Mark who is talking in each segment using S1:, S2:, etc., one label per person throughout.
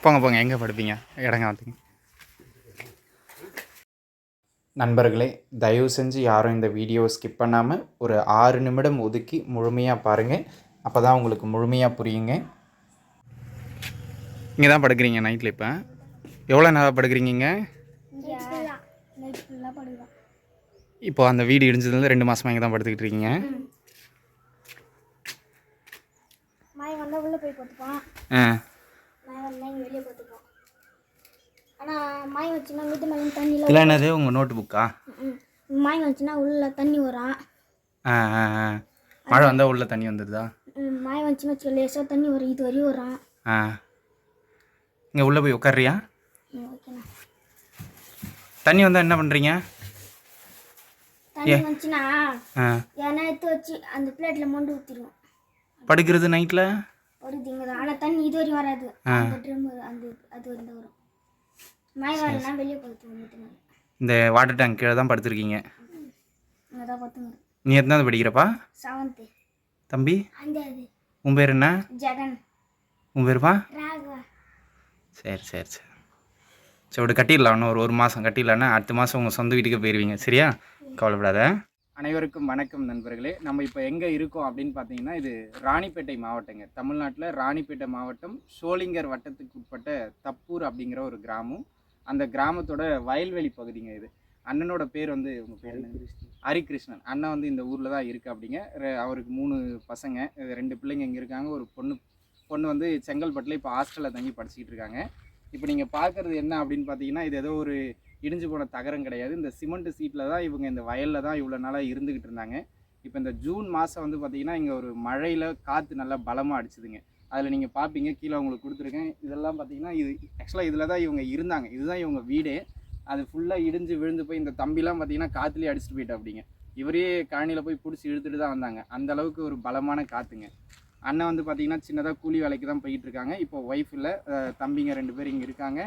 S1: போங்க போங்க, எங்கே படுப்பீங்க? இடங்க வந்துங்க. நண்பர்களே, தயவு செஞ்சு யாரும் இந்த வீடியோவை ஸ்கிப் பண்ணாமல் ஒரு 6 நிமிடம் ஒதுக்கி முழுமையாக பாருங்கள். அப்போ தான் உங்களுக்கு முழுமையாக புரியுங்க. இங்கே தான் படுக்கிறீங்க நைட்டில்? இப்போ எவ்வளோ நேரம் படுக்கிறீங்க? இப்போ அந்த வீடு இடிஞ்சதுலேருந்து 2 மாதமாக இங்கே தான் படுத்துக்கிட்டு இருக்கீங்க. இல்லை, என்னது உங்கள் நோட்டு புக்கா?
S2: மாய் வந்துச்சுன்னா உள்ள தண்ணி வரும்.
S1: மழை வந்தால் உள்ள தண்ணி வந்துடுதா?
S2: மாய் வந்துச்சுன்னா வச்சு லேசாக தண்ணி வரும், இது வரையும் வரும்.
S1: இங்கே உள்ளே போய் உட்காரியா?
S2: ஓகேண்ணா.
S1: தண்ணி வந்தால் என்ன பண்ணுறீங்க?
S2: தண்ணி வந்துச்சுன்னா ஏன்னா எடுத்து வச்சு அந்த பிளேட்டில் மொண்டு ஊற்றிடுவோம்.
S1: படுக்கிறது நைட்டில்
S2: படுக்குதுங்க தான். ஆனால் தண்ணி இது வரையும் வராது. அந்த ட்ரம் அந்த அது வந்து வரும். மாய் வரலன்னா வெளியே படுத்துவோம்.
S1: இந்த வாட்டர் டேங்க் கீழே தான் படுத்துருக்கீங்க.
S2: அங்கே தான் பார்த்துங்க.
S1: நீ எத்தனாவது படிக்கிறப்பா?
S2: 7th.
S1: தம்பி
S2: 5வது.
S1: உன் பேர் என்ன?
S2: ஜெகன்.
S1: உன் பேருப்பா?
S2: ராகவா.
S1: சரி சரி சரி சரி, இப்படி கட்டிடலாம். இன்னும் ஒரு மாதம் கட்டிடலான்னா அடுத்த மாதம் உங்கள் சொந்த வீட்டுக்கு போயிடுவீங்க. சரியா? கவலைப்படாத. அனைவருக்கும் வணக்கம் நண்பர்களே. நம்ம இப்போ எங்கே இருக்கோம் அப்படின்னு பார்த்தீங்கன்னா, இது ராணிப்பேட்டை மாவட்டங்க. தமிழ்நாட்டில் ராணிப்பேட்டை மாவட்டம் சோளிங்கர் வட்டத்துக்கு உட்பட்ட தப்பூர் அப்படிங்கிற ஒரு கிராமம். அந்த கிராமத்தோட வயல்வெளி பகுதிங்க இது. அண்ணனோட பேர் வந்து, உங்கள் பேர் ஹரிகிருஷ்ணன். அண்ணன் வந்து இந்த ஊரில் தான் இருக்குது அப்படிங்க. அவருக்கு 3 பசங்க, 2 பிள்ளைங்க இங்கே இருக்காங்க. ஒரு பொண்ணு வந்து செங்கல்பட்டில் இப்போ ஹாஸ்டலில் தங்கி படிச்சுக்கிட்டு இருக்காங்க. இப்போ நீங்கள் பார்க்குறது என்ன அப்படின்னு பார்த்தீங்கன்னா, இது ஏதோ ஒரு இடிஞ்சு போன தகரம் கிடையாது. இந்த சிமெண்ட் சீட்டில் தான் இவங்க இந்த வயலில் தான் இவ்வளோ நாளாக இருந்துக்கிட்டு இருந்தாங்க. இப்போ இந்த ஜூன் மாதம் வந்து பார்த்திங்கன்னா, இங்கே ஒரு மழையில் காற்று நல்லா பலமாக அடிச்சுதுங்க. அதில் நீங்கள் பார்ப்பீங்க, கீழே உங்களுக்கு கொடுத்துருக்கேன். இதெல்லாம் பார்த்தீங்கன்னா, இது ஆக்சுவலாக இதில் தான் இவங்க இருந்தாங்க. இதுதான் இவங்க வீடே. அது ஃபுல்லாக இடிஞ்சு விழுந்து போய் இந்த தம்பிலாம் பார்த்தீங்கன்னா காற்றுலேயே அடிச்சுட்டு போயிட்டு அப்படிங்க. இவரே கழனியில் போய் பிடிச்சி இழுத்துட்டு தான் வந்தாங்க. அந்த அளவுக்கு ஒரு பலமான காற்றுங்க. அண்ணன் வந்து பார்த்திங்கன்னா சின்னதாக கூலி வேலைக்கு தான் போயிட்டு இருக்காங்க. இப்போ ஒய்ஃப் இல்லை, தம்பிங்க 2 பேர் இங்கே இருக்காங்க.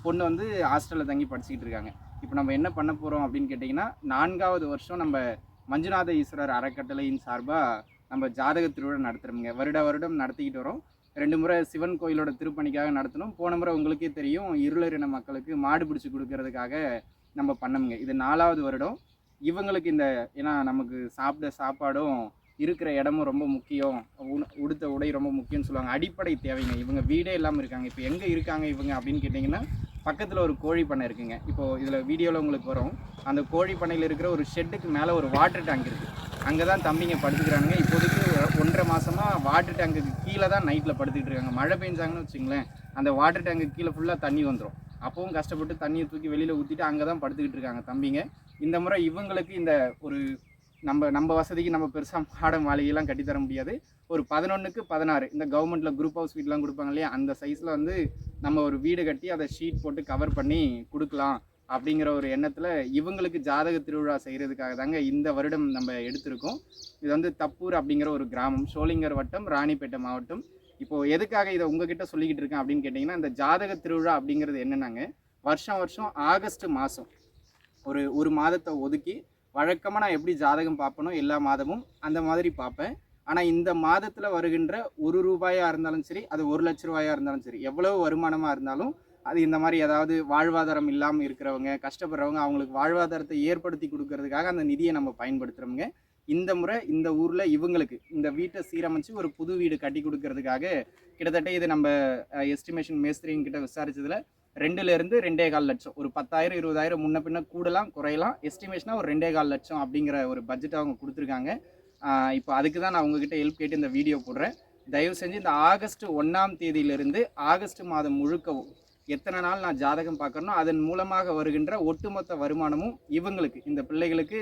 S1: பொண்ணு வந்து ஹாஸ்டலில் தங்கி படிச்சுக்கிட்டு இருக்காங்க. இப்போ நம்ம என்ன பண்ண போகிறோம் அப்படின்னு கேட்டிங்கன்னா, 4வது வருஷம் நம்ம மஞ்சுநாத ஈஸ்வரர் அறக்கட்டளையின் சார்பாக நம்ம ஜாதக திருவிழா நடத்துகிறோமுங்க. வருடம் நடத்திக்கிட்டு வரோம். 2 முறை சிவன் கோயிலோட திருப்பணிக்காக நடத்தணும். போன முறை உங்களுக்கே தெரியும், இருளரின மக்களுக்கு மாடு பிடிச்சி கொடுக்கறதுக்காக நம்ம பண்ணோமுங்க. இது 4வது வருடம். இவங்களுக்கு இந்த ஏன்னா நமக்கு சாப்பிட்ட சாப்பாடும் இருக்கிற இடமும் ரொம்ப முக்கியம், உடுத்த உடை ரொம்ப முக்கியம்னு சொல்லுவாங்க. அடிப்படை தேவைங்க. இவங்க வீடே இல்லாமல் இருக்காங்க. இப்போ எங்கே இருக்காங்க இவங்க அப்படின்னு கேட்டிங்கன்னா, பக்கத்தில் ஒரு கோழி பண்ணை இருக்குங்க. இப்போது இதில் வீடியோவில் உங்களுக்கு வரும். அந்த கோழி பண்ணையில் இருக்கிற ஒரு ஷெட்டுக்கு மேலே ஒரு வாட்டர் டேங்க் இருக்குது. அங்கே தான் தம்பிங்க படுத்துக்கிறாங்க. இப்போதைக்கு 1.5 மாதமாக வாட்டர் டேங்குக்கு கீழே தான் நைட்டில் படுத்துக்கிட்டு இருக்காங்க. மழை பெஞ்சாங்கன்னு வச்சுங்களேன், அந்த வாட்டர் டேங்குக்கு கீழே ஃபுல்லாக தண்ணி வந்துடும். அப்பவும் கஷ்டப்பட்டு தண்ணியை தூக்கி வெளியில் ஊற்றிட்டு அங்கே தான் படுத்துக்கிட்டு இருக்காங்க தம்பிங்க. இந்த முறை இவங்களுக்கு இந்த ஒரு நம்ம வசதிக்கு நம்ம பெருசாக மாட மாளிகைலாம் கட்டித்தர முடியாது. ஒரு 11க்கு 16 இந்த கவர்மெண்ட்டில் குரூப் ஹவுஸ் வீட்லாம் கொடுப்பாங்க இல்லையா, அந்த சைஸில் வந்து நம்ம ஒரு வீடு கட்டி அதை ஷீட் போட்டு கவர் பண்ணி கொடுக்கலாம் அப்படிங்கிற ஒரு எண்ணத்தில் இவங்களுக்கு ஜாதக திருவிழா செய்கிறதுக்காக தாங்க இந்த வருடம் நம்ம எடுத்திருக்கோம். இது வந்து தப்பூர் அப்படிங்கிற ஒரு கிராமம், சோளிங்கர் வட்டம், ராணிப்பேட்டை மாவட்டம். இப்போது எதுக்காக இதை உங்ககிட்ட சொல்லிக்கிட்டு இருக்கேன் அப்படின்னு கேட்டிங்கன்னா, இந்த ஜாதக திருவிழா அப்படிங்கிறது என்னென்னாங்க, வருஷம் ஆகஸ்ட் மாதம் ஒரு மாதத்தை ஒதுக்கி வழக்கமாக நான் எப்படி ஜாதகம் பார்ப்பனோ எல்லா மாதமும் அந்த மாதிரி பார்ப்பேன். ஆனால் இந்த மாதத்தில் வருகின்ற ₹1 இருந்தாலும் சரி, அது ₹1,00,000 இருந்தாலும் சரி, எவ்வளவு வருமானமாக இருந்தாலும் அது இந்த மாதிரி ஏதாவது வாழ்வாதாரம் இல்லாமல் இருக்கிறவங்க, கஷ்டப்படுறவங்க, அவங்களுக்கு வாழ்வாதாரத்தை ஏற்படுத்தி கொடுக்கறதுக்காக அந்த நிதியை நம்ம பயன்படுத்துகிறோங்க. இந்த முறை இந்த ஊரில் இவங்களுக்கு இந்த வீட்டை சீரமைச்சு ஒரு புது வீடு கட்டி கொடுக்கறதுக்காக கிட்டத்தட்ட இது நம்ம எஸ்டிமேஷன் மேஸ்திரிங்கிட்ட விசாரிச்சதில் 2லேருந்து 2.25 லட்சம், ஒரு 10,000 20,000 முன்ன பின்ன கூடலாம் குறையலாம், எஸ்டிமேஷனாக ஒரு 2.25 லட்சம் அப்படிங்கிற ஒரு பட்ஜெட் அவங்க கொடுத்துருக்காங்க. இப்போ அதுக்கு தான் நான் உங்ககிட்ட ஹெல்ப் கேட்டு இந்த வீடியோ போடுறேன். தயவு செஞ்சு இந்த ஆகஸ்ட் 1ஆம் தேதியிலிருந்து ஆகஸ்ட் மாதம் முழுக்கவும் எத்தனை நாள் நான் ஜாதகம் பார்க்கறனோ அதன் மூலமாக வருகின்ற ஒட்டுமொத்த வருமானமும் இவங்களுக்கு, இந்த பிள்ளைகளுக்கு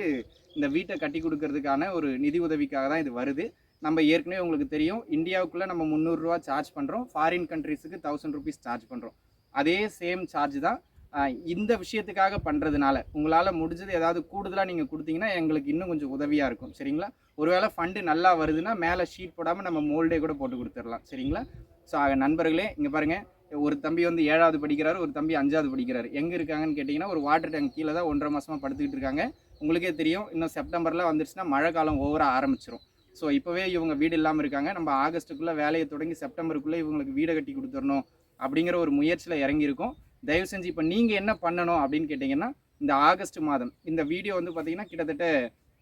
S1: இந்த வீட்டை கட்டி கொடுக்கறதுக்கான ஒரு நிதி உதவிக்காக தான் இது வருது. நம்ம ஏற்கனவே உங்களுக்கு தெரியும், இந்தியாவுக்குள்ளே நம்ம ₹300 சார்ஜ் பண்ணுறோம், ஃபாரின் கண்ட்ரீஸுக்கு ₹1000 சார்ஜ் பண்ணுறோம். அதே சேம் சார்ஜ் தான். இந்த விஷயத்துக்காக பண்ணுறதுனால உங்களால் முடிஞ்சது ஏதாவது கூடுதலாக நீங்கள் கொடுத்தீங்கன்னா எங்களுக்கு இன்னும் கொஞ்சம் உதவியாக இருக்கும். சரிங்களா? ஒருவேளை ஃபண்டு நல்லா வருதுன்னா மேலே ஷீட் போடாமல் நம்ம மோல்டே கூட போட்டு கொடுத்துடலாம். சரிங்களா? ஸோ நண்பர்களே, இங்கே பாருங்கள், ஒரு தம்பி வந்து 7வது படிக்கிறாரு, ஒரு தம்பி 5வது படிக்கிறாரு. எங்கே இருக்காங்கன்னு கேட்டிங்கன்னா, ஒரு வாட்டர் டேங்க் கீழே தான் 1.5 மாதமாக படுத்துக்கிட்டு இருக்காங்க. உங்களுக்கே தெரியும், இன்னும் செப்டம்பரில் வந்துருச்சுன்னா மழை காலம் ஓவராக ஆரம்பிச்சிடும். ஸோ இப்போவே இவங்க வீடு இல்லாமல் இருக்காங்க. நம்ம ஆகஸ்ட்டுக்குள்ளே வேலையை தொடங்கி செப்டம்பருக்குள்ளே இவங்களுக்கு வீடை கட்டி கொடுத்துடணும் அப்படிங்கிற ஒரு முயற்சியில் இறங்கியிருக்கோம். தயவு செஞ்சு இப்போ நீங்கள் என்ன பண்ணணும் அப்படின்னு கேட்டிங்கன்னா, இந்த ஆகஸ்ட் மாதம் இந்த வீடியோ வந்து பார்த்திங்கன்னா கிட்டத்தட்ட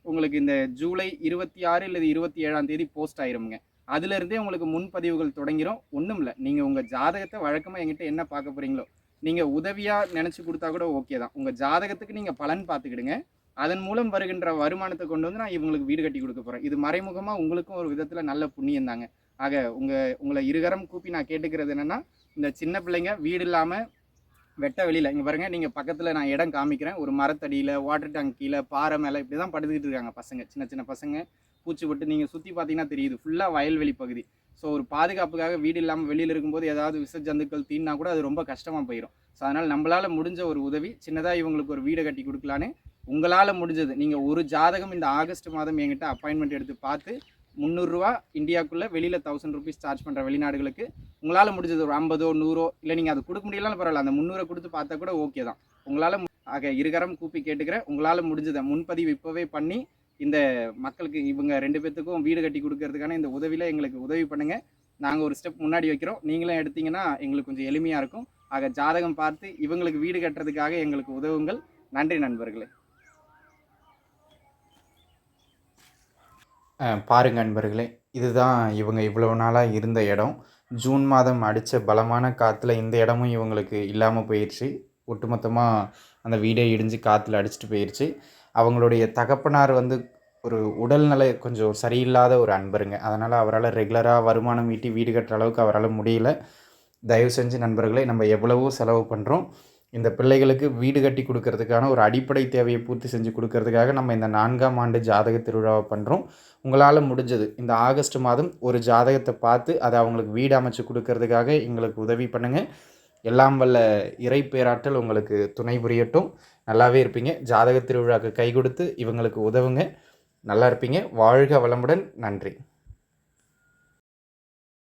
S1: உங்களுக்கு இந்த ஜூலை 26 இல்லது 27ஆம் தேதி போஸ்ட் ஆயிருமுங்க. அதுலேருந்தே உங்களுக்கு முன்பதிவுகள் தொடங்கிரும். ஒன்றும் இல்லை, நீங்கள் உங்கள் ஜாதகத்தை வழக்கமாக என்கிட்ட என்ன பார்க்க போகிறீங்களோ, நீங்கள் உதவியாக நினச்சி கொடுத்தா கூட ஓகே தான். உங்கள் ஜாதகத்துக்கு நீங்கள் பலன் பார்த்துக்கிடுங்க. அதன் மூலம் வருகின்ற வருமானத்தை கொண்டு வந்து நான் இவங்களுக்கு வீடு கட்டி கொடுக்க போகிறேன். இது மறைமுகமாக உங்களுக்கும் ஒரு விதத்தில் நல்ல புண்ணியம் தாங்க. ஆக உங்களை இருகரம் கூப்பி நான் கேட்டுக்கிறது என்னென்னா, இந்த சின்ன பிள்ளைங்க வீடு இல்லாமல் வெட்ட வெளியில் இங்கே பாருங்கள், நீங்கள் பக்கத்தில் நான் இடம் காமிக்கிறேன். ஒரு மரத்தடியில், வாட்டர் டேங்க் கீழே, பாறை மேலே இப்படி தான் படுத்துக்கிட்டு இருக்காங்க பசங்க, சின்ன சின்ன பசங்க. பூச்சி போட்டு நீங்கள் சுற்றி பார்த்தீங்கன்னா தெரியுது, ஃபுல்லாக வயல்வெளி பகுதி. ஸோ ஒரு பாதுகாப்புக்காக வீடு இல்லாமல் வெளியில் இருக்கும்போது ஏதாவது விஷ ஜந்துக்கள் தீனா கூட அது ரொம்ப கஷ்டமாக போயிடும். ஸோ அதனால் நம்மளால் முடிஞ்ச ஒரு உதவி சின்னதாக இவங்களுக்கு ஒரு வீடை கட்டி கொடுக்கலான்னு உங்களால் முடிஞ்சது. நீங்கள் ஒரு ஜாதகம் இந்த ஆகஸ்ட் மாதம் என்கிட்ட அப்பாயின்மெண்ட் எடுத்து பார்த்து 300 ரூபா இந்தியாவுக்குள்ளே, வெளியில் 1000 ருபீஸ் சார்ஜ் பண்ணுற வெளிநாடுகளுக்கு உங்களால் முடிஞ்சது ஒரு 50 100 இல்லை நீங்கள் அது கொடுக்க முடியலன்னு பரவாயில்ல, அந்த 300 கொடுத்து பார்த்தா கூட ஓகே தான். உங்களால் ஆக இருகரம் கூப்பி கேட்டுக்கிறேன், உங்களால் முடிஞ்சதை முன்பதிவு இப்போவே பண்ணி இந்த மக்களுக்கு இவங்க 2 பேர்த்துக்கும் வீடு கட்டி கொடுக்கறதுக்கான இந்த உதவியில் எங்களுக்கு உதவி பண்ணுங்கள். நாங்கள் ஒரு ஸ்டெப் முன்னாடி வைக்கிறோம், நீங்களும் எடுத்தீங்கன்னா எங்களுக்கு கொஞ்சம் எளிமையாக இருக்கும். ஆக ஜாதகம் பார்த்து இவங்களுக்கு வீடு கட்டுறதுக்காக எங்களுக்கு உதவுங்கள். நன்றி நண்பர்களே. பாருங்க நண்பர்களே, இதுதான் இவங்க இவ்வளோ நாளாக இருந்த இடம். ஜூன் மாதம் அடித்த பலமான காற்றுல இந்த இடமும் இவங்களுக்கு இல்லாமல் போயிடுச்சு. ஒட்டுமொத்தமாக அந்த வீடே இடிஞ்சு காற்றுல அடிச்சுட்டு போயிடுச்சு. அவங்களுடைய தகப்பனார் வந்து ஒரு உடல்நிலை கொஞ்சம் சரியில்லாத ஒரு அன்பருங்க. அதனால் அவரால் ரெகுலராக வருமானம் ஈட்டி வீடு கட்டுற அளவுக்கு அவரால் முடியல. தயவு செஞ்சு நண்பர்களே, நம்ம எவ்வளவோ செலவு பண்ணுறோம், இந்த பிள்ளைகளுக்கு வீடு கட்டி கொடுக்கறதுக்கான ஒரு அடிப்படை தேவையை பூர்த்தி செஞ்சு கொடுக்கறதுக்காக நம்ம இந்த 4ஆம் ஆண்டு ஜாதக திருவிழாவை பண்ணுறோம். உங்களால் முடிஞ்சது இந்த ஆகஸ்ட் மாதம் ஒரு ஜாதகத்தை பார்த்து அதை அவங்களுக்கு வீடு அமைச்சு கொடுக்கறதுக்காக எங்களுக்கு உதவி பண்ணுங்கள். எல்லாம் வல்ல இறை பேராற்றல் உங்களுக்கு துணை புரியட்டும். நல்லாவே இருப்பீங்க. ஜாதக திருவிழாவுக்கு கை கொடுத்து இவங்களுக்கு உதவுங்க. நல்லா இருப்பீங்க. வாழ்க வளமுடன். நன்றி.